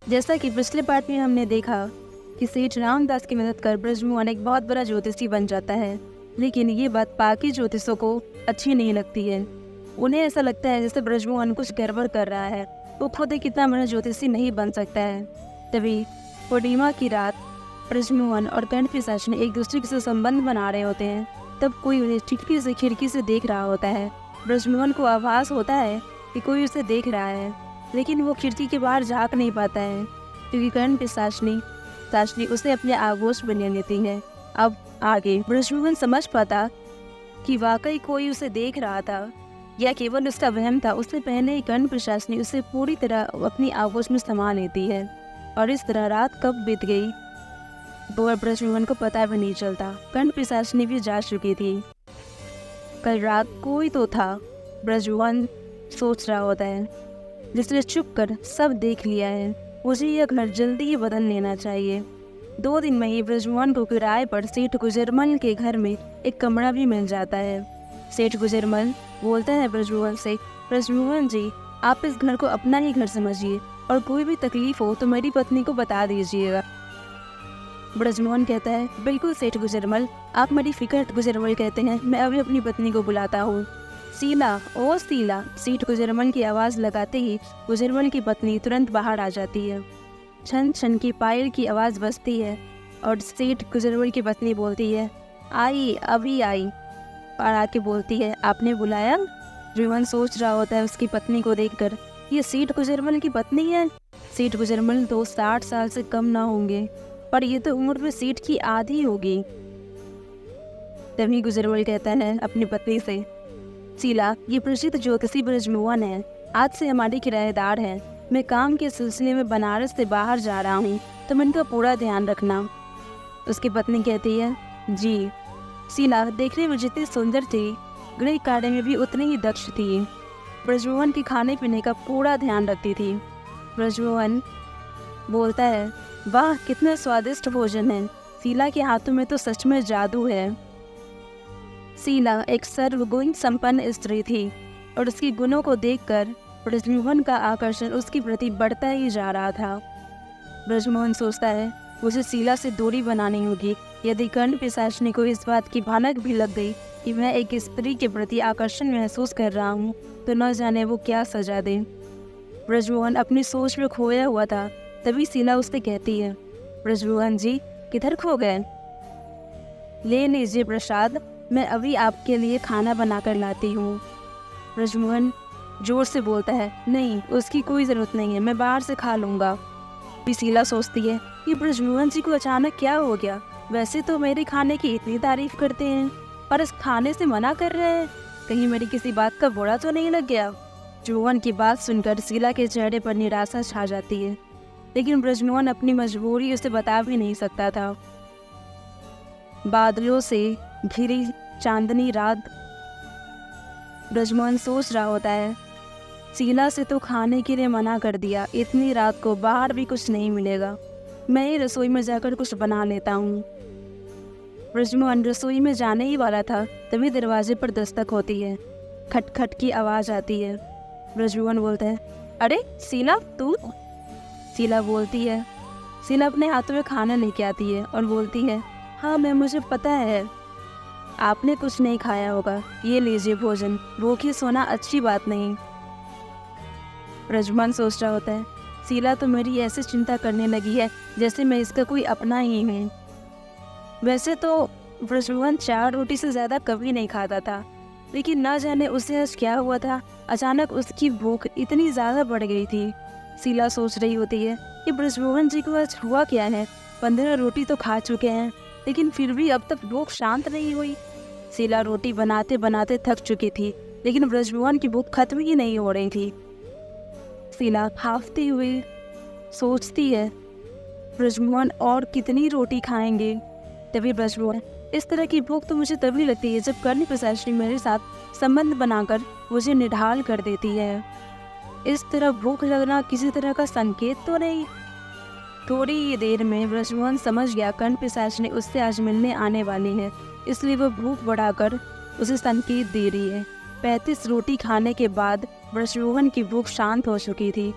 जैसा कि पिछले पार्ट में हमने देखा कि सेठ रामदास की मदद कर ब्रजमोहन एक बहुत बड़ा ज्योतिषी बन जाता है, लेकिन ये बात बाकी ज्योतिषों को अच्छी नहीं लगती है। उन्हें ऐसा लगता है जैसे ब्रजमोहन कुछ गड़बड़ कर रहा है, वो खुद एक इतना बड़ा ज्योतिषी नहीं बन सकता है। तभी पूर्णिमा की रात ब्रजमोहन और कर्णपिशाच ने एक दूसरे से संबंध बना रहे होते हैं। तब कोई उन्हें खिड़की से देख रहा होता है। ब्रजमोहन को आभास होता है कि कोई उसे देख रहा है, लेकिन वो खिड़की के बाहर झाँक नहीं पाता है क्योंकि कर्णपिशाचनी उसे अपने आगोश बना लेती है। अब आगे ब्रजमोहन समझ पाता कि वाकई कोई उसे देख रहा था या केवल उसका वहम था। उससे पहले ही कर्णपिशाचनी उसे पूरी तरह अपनी आगोश में समा लेती है और इस तरह रात कब बीत गई वो ब्रजमोहन को पता भी नहीं चलता। कर्णपिशाचनी भी जा चुकी थी। कल रात कोई तो था, ब्रजमोहन सोच रहा होता है, जिसने चुप कर सब देख लिया है। मुझे यह घर जल्दी ही बदल लेना चाहिए। 2 दिन में ही ब्रजमोहन को किराए पर सेठ गुजरमल के घर में एक कमरा भी मिल जाता है। सेठ गुजरमल बोलता है ब्रजमोहन से, ब्रजमोहन जी, आप इस घर को अपना ही घर समझिए और कोई भी तकलीफ हो तो मेरी पत्नी को बता दीजिएगा। ब्रजमोहन कहता है, बिल्कुल सेठ गुजरमल, आप मेरी फिक्र गुजरमल कहते हैं, मैं अभी अपनी पत्नी को बुलाता हूँ। शीला, ओ शीला, सेठ गुजरमल की आवाज़ लगाते ही गुजरमल की पत्नी तुरंत बाहर आ जाती है। छन छन की पायल की आवाज़ बजती है और सेठ गुजरमल की पत्नी बोलती है, आई, अभी आई, और आके बोलती है, आपने बुलाया? ब्रजमोहन सोच रहा होता है उसकी पत्नी को देखकर, ये सेठ गुजरमल की पत्नी है। सेठ गुजरमल तो 60 साल से कम ना होंगे, पर ये तो उम्र में सेठ की आधी होगी। तभी गुजरमल कहता है अपनी पत्नी से, शीला, ये प्रसिद्ध ज्योतिषी ब्रजमोहन है, आज से हमारे किराएदार हैं। मैं काम के सिलसिले में बनारस से बाहर जा रहा हूँ, तुम इनका पूरा ध्यान रखना। उसकी पत्नी कहती है, जी। शीला देखने में जितनी सुंदर थी, गृह कार्य में भी उतनी ही दक्ष थी। ब्रजमोहन के खाने पीने का पूरा ध्यान रखती थी। ब्रजमोहन बोलता है, वाह, कितना स्वादिष्ट भोजन है। शीला के हाथों में तो सच में जादू है। शीला एक सर्वगुण संपन्न स्त्री थी और उसके गुणों को देखकर ब्रजमोहन का आकर्षण उसके प्रति बढ़ता ही जा रहा था। ब्रजमोहन सोचता है, मुझे शीला से दूरी बनानी होगी। यदि कर्णपिशाचनी को इस बात की भनक भी लग गई कि मैं एक स्त्री के प्रति आकर्षण महसूस कर रहा हूँ, तो न जाने वो क्या सजा दे। ब्रजमोहन अपनी सोच में खोया हुआ था। तभी शीला उससे कहती है, ब्रजमोहन जी, किधर खो गए? ले लीजिए प्रसाद, मैं अभी आपके लिए खाना बनाकर लाती हूँ। ब्रजमोहन जोर से बोलता है, नहीं, उसकी कोई ज़रूरत नहीं है, मैं बाहर से खा लूँगा। भी शीला सोचती है, ये ब्रजमोहन जी को अचानक क्या हो गया? वैसे तो मेरे खाने की इतनी तारीफ करते हैं, पर इस खाने से मना कर रहे हैं। कहीं मेरी किसी बात का बुरा तो नहीं लग गया? ब्रजमोहन की बात सुनकर शीला के चेहरे पर निराशा छा जाती है, लेकिन ब्रजमोहन अपनी मजबूरी उसे बता भी नहीं सकता था। बादलों से घिरी चांदनी रात, ब्रजमोहन सोच रहा होता है, शीला से तो खाने के लिए मना कर दिया, इतनी रात को बाहर भी कुछ नहीं मिलेगा, मैं ही रसोई में जाकर कुछ बना लेता हूँ। ब्रजमोहन रसोई में जाने ही वाला था, तभी दरवाजे पर दस्तक होती है। खटखट की आवाज़ आती है। ब्रजमोहन बोलता है, अरे शीला, तू? शीला बोलती है, शीला अपने हाथों में खाना लेके आती है और बोलती है, हाँ मैं, मुझे पता है आपने कुछ नहीं खाया होगा, ये लीजिए भोजन, भूखी सोना अच्छी बात नहीं। ब्रजमोहन सोच रहा होता है, शीला तो मेरी ऐसी चिंता करने लगी है जैसे मैं इसका कोई अपना ही हूँ। वैसे तो ब्रजमोहन 4 रोटी से ज़्यादा कभी नहीं खाता था, लेकिन न जाने उसे आज क्या हुआ था, अचानक उसकी भूख इतनी ज़्यादा बढ़ गई थी। शीला सोच रही होती है कि ब्रजमोहन जी को आज हुआ क्या है, 15 रोटी तो खा चुके हैं, लेकिन फिर भी अब तक भूख शांत नहीं हुई। शीला रोटी बनाते बनाते थक चुकी थी, लेकिन ब्रजमोहन की भूख खत्म ही नहीं हो रही थी। शीला हाफती हुई सोचती है, ब्रजमोहन और कितनी रोटी खाएंगे? तभी ब्रजमोहन, इस तरह की भूख तो मुझे तभी लगती है जब कर्णपिशाचनी मेरे साथ संबंध बनाकर मुझे निढाल कर देती है। इस तरह भूख लगना किसी तरह का संकेत तो नहीं? थोड़ी ही देर में ब्रजमोहन समझ गया कर्णपिशाचनी उससे आज मिलने आने वाली है, इसलिए वह भूख बढ़ाकर उसे संकेत दे रही है। 35 रोटी खाने के बाद ब्रजमोहन की भूख शांत हो चुकी थी।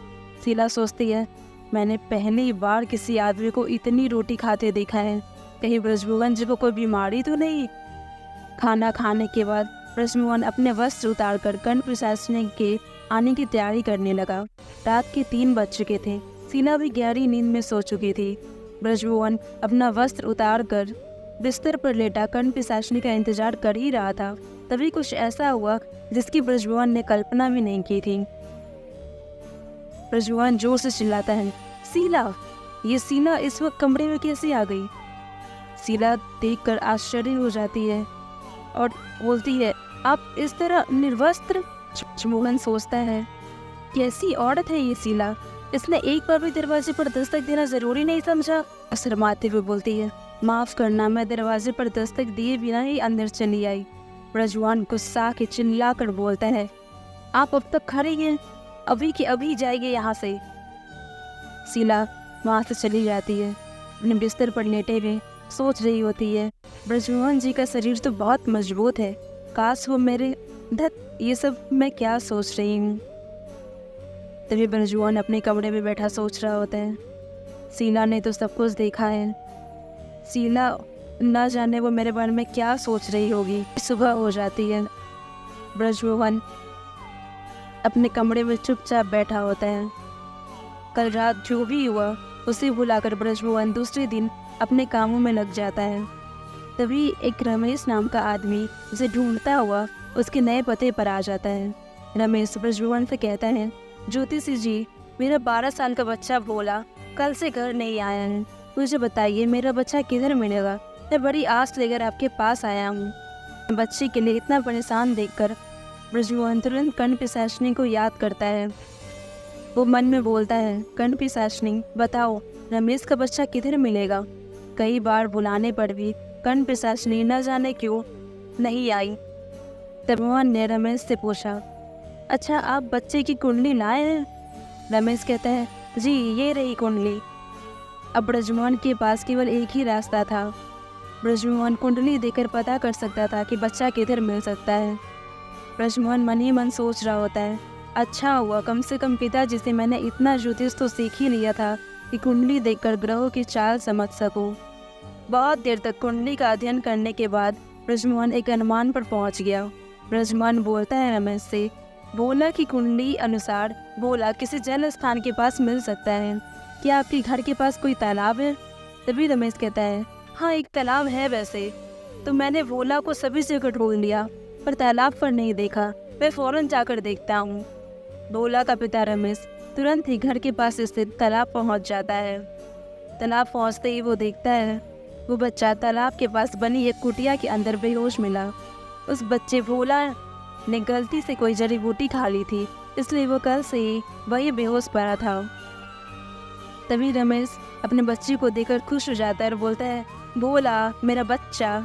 शीला सोचती है, मैंने पहली बार किसी आदमी को इतनी रोटी खाते देखा है। कहीं ब्रजमोहन जी को कोई बीमारी तो नहीं। खाना खाने के बाद ब्रजमोहन अपने वस्त्र उतार कर कर्ण पिशाचिनी के आने की तैयारी करने लगा। रात के 3 बज चुके थे। शीला भी गहरी नींद में सो चुकी थी। ब्रजमोहन अपना वस्त्र उतार कर बिस्तर पर लेटा कर्ण पिशाचिनी का इंतजार कर ही रहा था। तभी कुछ ऐसा हुआ जिसकी ब्रजमोहन ने कल्पना भी नहीं की थी। ब्रजमोहन जोर से चिल्लाता है, शीला! ये शीला इस वक्त कमरे में कैसे आ गई? शीला देखकर आश्चर्य हो जाती है और बोलती है, आप इस तरह निर्वस्त्र? ब्रजमोहन सोचता है, कैसी औरत है ये शीला? इसने एक बार भी दरवाजे पर दस्तक देना जरूरी नहीं समझा। शर्माते हुए बोलती है, माफ करना, मैं दरवाजे पर दस्तक दिए बिना ही अंदर चली आई। ब्रजमोहन गुस्सा के चिल्ला कर बोलता है, आप अब तक खड़े हैं, अभी के अभी जाइए यहाँ से। शीला वहाँ से चली जाती है। अपने बिस्तर पर लेटे हुए सोच रही होती है, ब्रजमोहन जी का शरीर तो बहुत मजबूत है, काश वो मेरे धत, ये सब मैं क्या सोच रही हूँ। तभी ब्रजमोहन अपने कमरे में बैठा सोच रहा होता है, शीला ने तो सब कुछ देखा है, शीला न जाने वो मेरे बारे में क्या सोच रही होगी। सुबह हो जाती है। ब्रजमोहन अपने कमरे में चुपचाप बैठा होता है। कल रात जो भी हुआ उसे भुलाकर ब्रजमोहन दूसरे दिन अपने कामों में लग जाता है। तभी एक रमेश नाम का आदमी उसे ढूंढता हुआ उसके नए पते पर आ जाता है। रमेश ब्रजमोहन से कहता है, ज्योतिषी जी, मेरा 12 साल का बच्चा भोला कल से घर नहीं आया है, मुझे बताइए मेरा बच्चा किधर मिलेगा? मैं बड़ी आस लेकर आपके पास आया हूँ। बच्चे के लिए इतना परेशान देखकर ब्रजमोहन तुरंत कर्ण पिशाचिनी को याद करता है। वो मन में बोलता है, कर्ण पिशाचिनी बताओ, रमेश का बच्चा किधर मिलेगा? कई बार बुलाने पर भी कर्ण पिशाचिनी न जाने क्यों नहीं आई। ब्रजमोहन ने रमेश से पूछा, अच्छा आप बच्चे की कुंडली लाए हैं? रमेश कहता है, जी ये रही कुंडली। अब ब्रजमोहन के पास केवल एक ही रास्ता था। ब्रजमोहन कुंडली देकर पता कर सकता था कि बच्चा किधर मिल सकता है। ब्रजमोहन मन ही मन सोच रहा होता है, अच्छा हुआ कम से कम पिताजी से मैंने इतना ज्योतिष तो सीख ही लिया था कि कुंडली देखकर ग्रहों की चाल समझ सकूं। बहुत देर तक कुंडली का अध्ययन करने के बाद ब्रजमोहन एक अनुमान पर पहुंच गया। ब्रजमोहन बोलता है रमेश से, भोला की कुंडली अनुसार भोला किसी जल स्थान के पास मिल सकता है, क्या आपके घर के पास कोई तालाब है? तभी रमेश कहता है, हाँ एक तालाब है, वैसे तो मैंने भोला को सभी जगह ढूंढ लिया पर तालाब पर नहीं देखा, मैं फौरन जाकर देखता हूँ। भोला का पिता रमेश तुरंत ही घर के पास स्थित तालाब पहुँच जाता है। तालाब पहुँचते ही वो देखता है वो बच्चा तालाब के पास बनी एक कुटिया के अंदर बेहोश मिला। उस बच्चे भोला ने गलती से कोई जड़ी बूटी खा ली थी, इसलिए वो कल से ही वही बेहोश पड़ा था। तभी रमेश अपने बच्चे को देखकर खुश हो जाता है और बोलता है, भोला मेरा बच्चा।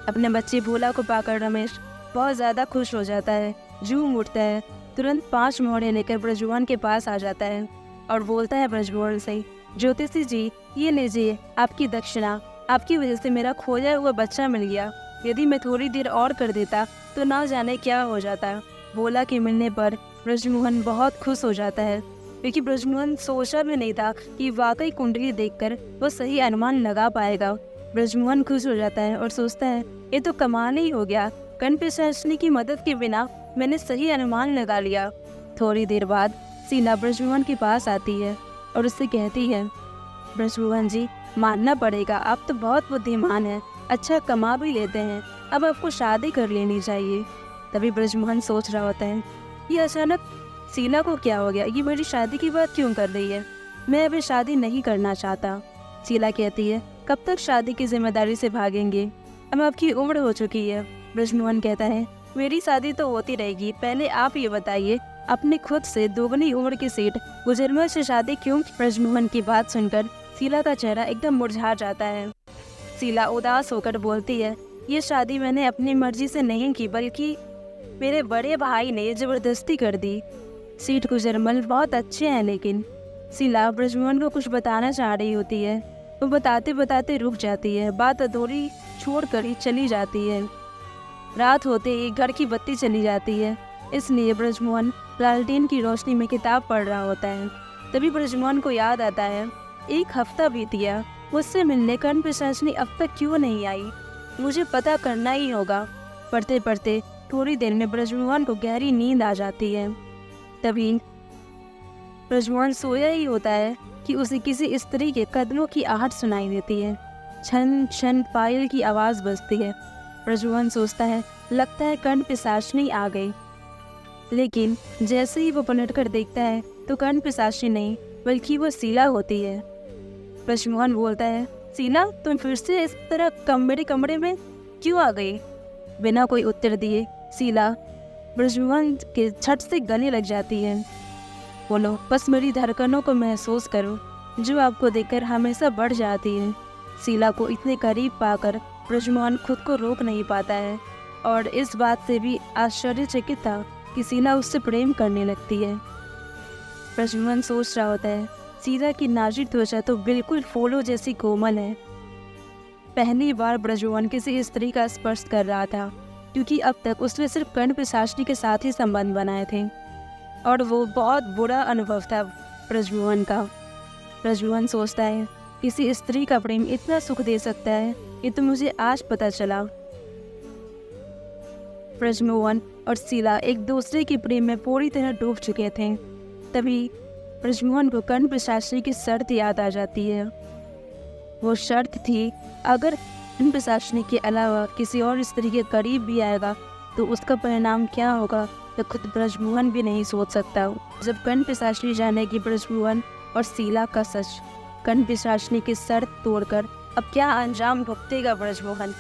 अपने बच्चे भोला को पाकर रमेश बहुत ज़्यादा खुश हो जाता है, झूम उठता है, तुरंत 5 मोहरे लेकर ब्रजमोहन के पास आ जाता है और बोलता है ब्रजमोहन से, ज्योतिषी जी ये लीजिए आपकी दक्षिणा, आपकी वजह से मेरा खोया हुआ बच्चा मिल गया, यदि मैं थोड़ी देर और कर देता तो ना जाने क्या हो जाता। भोला के मिलने पर ब्रजमोहन बहुत खुश हो जाता है, क्योंकि ब्रजमोहन सोचा भी नहीं था कि वाकई कुंडली देखकर वो सही अनुमान लगा पाएगा। ब्रजमोहन खुश हो जाता है और सोचता है, ये तो कमाल ही हो गया, कर्ण पिशाचिनी की मदद के बिना मैंने सही अनुमान लगा लिया। थोड़ी देर बाद शीला ब्रजमोहन के पास आती है और उससे कहती है, ब्रजमोहन जी मानना पड़ेगा, आप तो बहुत बुद्धिमान हैं, अच्छा कमा भी लेते हैं, अब आपको शादी कर लेनी चाहिए। तभी ब्रजमोहन सोच रहा होता है, ये अचानक शीला को क्या हो गया, ये मेरी शादी की बात क्यों कर रही है, मैं अभी शादी नहीं करना चाहता। शीला कहती है, कब तक शादी की जिम्मेदारी से भागेंगे, अब आपकी उम्र हो चुकी है। ब्रजमोहन कहता है, मेरी शादी तो होती रहेगी, पहले आप ये बताइए अपने खुद से दोगुनी उम्र की सेठ गुजरमल से शादी क्यों? ब्रजमोहन की बात सुनकर शीला का चेहरा एकदम मुरझा जाता है। शीला उदास होकर बोलती है, ये शादी मैंने अपनी मर्जी से नहीं की, बल्कि मेरे बड़े भाई ने जबरदस्ती कर दी। सेठ गुजरमल बहुत अच्छे हैं, लेकिन शीला ब्रजमोहन को कुछ बताना चाह रही होती है, वो बताते बताते रुक जाती है, बात अधूरी छोड़कर ही चली जाती है। रात होते ही घर की बत्ती चली जाती है, इसलिए ब्रजमोहन लालटेन की रोशनी में किताब पढ़ रहा होता है। तभी ब्रजमोहन को याद आता है, 1 हफ्ता बीत गया, मुझसे मिलने कर्ण पिशाचिनी अब तक क्यों नहीं आई? मुझे पता करना ही होगा। पढ़ते पढ़ते थोड़ी देर में ब्रजमोहन को गहरी नींद आ जाती है। तभी ब्रजमोहन सोया ही होता है कि उसे किसी स्त्री के कदमों की आहट सुनाई देती है। छन छन पायल की आवाज़ बजती है। ब्रजमोहन सोचता है, लगता है कर्ण पिशाचिनी आ गई। लेकिन जैसे ही वो पलटकर देखता है तो कर्ण पिशाचिनी नहीं बल्कि वो शीला होती है। ब्रजमोहन बोलता है, शीला तुम फिर से इस तरह मेरे कमरे में क्यों आ गई? बिना कोई उत्तर दिए शीला ब्रजमोहन के झट से गले लग जाती है। बोलो, बस मेरी धड़कनों को महसूस करो जो आपको देखकर हमेशा बढ़ जाती है। शीला को इतने करीब पाकर ब्रजमोहन खुद को रोक नहीं पाता है और इस बात से भी आश्चर्यचकित था कि शीला उससे प्रेम करने लगती है। ब्रजमोहन सोच रहा होता है, शीला की नाजुक त्वचा तो बिल्कुल फूलों जैसी कोमल है। पहली बार ब्रजमोहन किसी स्त्री का स्पर्श कर रहा था, क्योंकि अब तक उसने सिर्फ कर्ण पिशाचिनी के साथ ही संबंध बनाए थे और वो बहुत बुरा अनुभव था ब्रजमोहन का। ब्रजमोहन सोचता है, किसी स्त्री का प्रेम इतना सुख दे सकता है, ये तो मुझे आज पता चला। ब्रजमोहन और शीला एक दूसरे के प्रेम में पूरी तरह डूब चुके थे। तभी ब्रजमोहन को कर्ण पिशाचिनी की शर्त याद आ जाती है। वो शर्त थी, अगर कर्ण पिशाचिनी के अलावा किसी और स्त्री के करीब भी आएगा तो उसका परिणाम क्या होगा तो खुद ब्रजमोहन भी नहीं सोच सकता। जब कर्ण पिशाचिनी जानेगी ब्रजमोहन और शीला का सच, कर्ण पिशाचिनी की शर्त तोड़कर अब क्या अंजाम भुगतेगा ब्रजमोहन?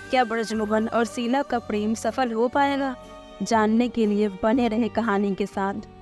क्या ब्रजमोहन और शीला का प्रेम सफल हो पाएगा? जानने के लिए बने रहे कहानी के साथ।